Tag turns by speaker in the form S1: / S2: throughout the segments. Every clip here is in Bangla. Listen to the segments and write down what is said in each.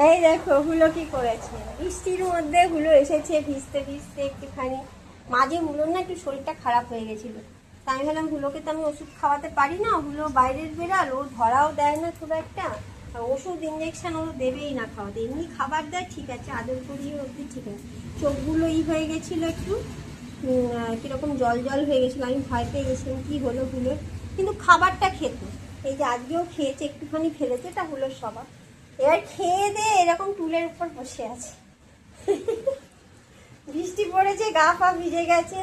S1: এই দেখো হুলো কি করেছে, বৃষ্টির মধ্যে হুলো এসেছে ভিজতে ভিজতে একটুখানি। মাঝে হুলোর না একটু শরীরটা খারাপ হয়ে গেছিল, তাই আমি ভাবলাম হুলোকে তো আমি ওষুধ খাওয়াতে পারি না, হুলো বাইরের বেড়াল, ও ধরাও দেয় না খুব একটা, ওষুধ ইঞ্জেকশন ও দেবেই না খাওয়াতে, এমনি খাবার দেয় ঠিক আছে, আদর করিয়ে অবধি ঠিক আছে। চোখগুলো হয়ে গেছিলো একটু, কীরকম জল জল হয়ে গেছিলো, আমি ভয় পেয়ে গেছিলাম কী হলো হুলোর, কিন্তু খাবারটা খেত। এই যে আজকেও খেয়েছে, একটুখানি ফেলেছে, এটা হুলোর স্বভাব। এবার খেয়ে দিয়ে এরকম টুলের উপর বসে আছে। বৃষ্টি পড়েছে, গা পা ভিজে গেছে,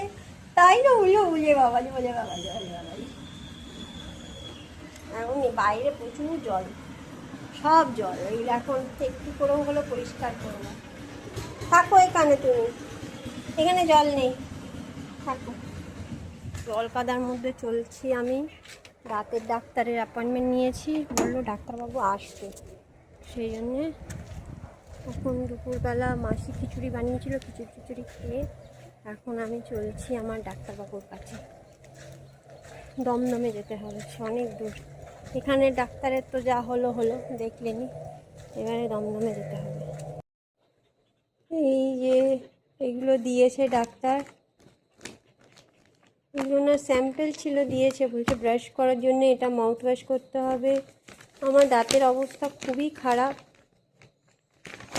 S1: তাই না উলে উলে বাবালি বলে বাবালি বলে বাবালি। এখন বাইরে প্রচুর জল, সব জল, এই এখন একটু করে হলো পরিষ্কার করবো। থাকো এখানে, তুমি এখানে জল নেই, থাকো। জল কাদার মধ্যে চলছি আমি। রাতের ডাক্তারের অ্যাপয়েন্টমেন্ট নিয়েছি, বললো ডাক্তারবাবু আসবে, সেই জন্যে এখন দুপুরবেলা মাসি খিচুড়ি বানিয়েছিল, খিচুড়ি খেয়ে এখন আমি চলছি আমার ডাক্তারবাবুর কাছে। দমদমে যেতে হবে, অনেক দূর। এখানে ডাক্তারের তো যা হলো হলো, দেখলেনি, এবারে দমদমে যেতে হবে। এই যে এগুলো দিয়েছে ডাক্তার, এগুলো স্যাম্পেল ছিল, দিয়েছে, বলছে ব্রাশ করার জন্য এটা মাউথ ওয়াশ করতে হবে। আমার দাঁতের অবস্থা খুবই খারাপ,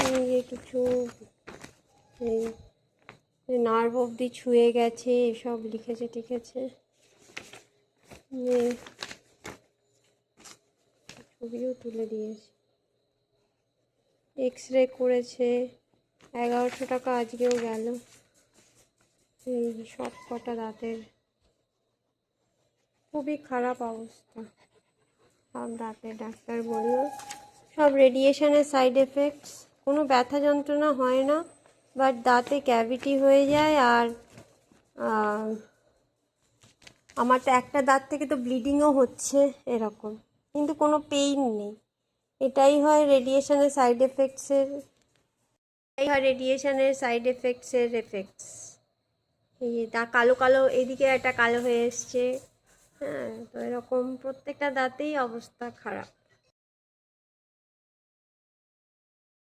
S1: এই যে কিছু এই নার্ভ অবধি ছুঁয়ে গেছে, এসব লিখেছে টিখেছে, ছবিও তুলে দিয়েছে। এক্স রে করেছে, 1100 টাকা আজকেও গেল। এই সব কটা দাঁতের খুবই খারাপ অবস্থা, সব দাঁতের ডাক্তার বলল সব রেডিয়েশনের সাইড এফেক্টস, কোনো ব্যথা যন্ত্রণা হয় না, বাট দাঁতে ক্যাভিটি হয়ে যায়। আর আমার তো একটা দাঁত থেকে তো ব্লিডিংও হচ্ছে এরকম, কিন্তু কোনো পেইন নেই। এটাই হয় রেডিয়েশনের সাইড এফেক্টসের, এফেক্টস। এই দা কালো কালো, এদিকে একটা কালো হয়ে এসছে, হ্যাঁ, তো এরকম প্রত্যেকটা দাঁতেই অবস্থা খারাপ।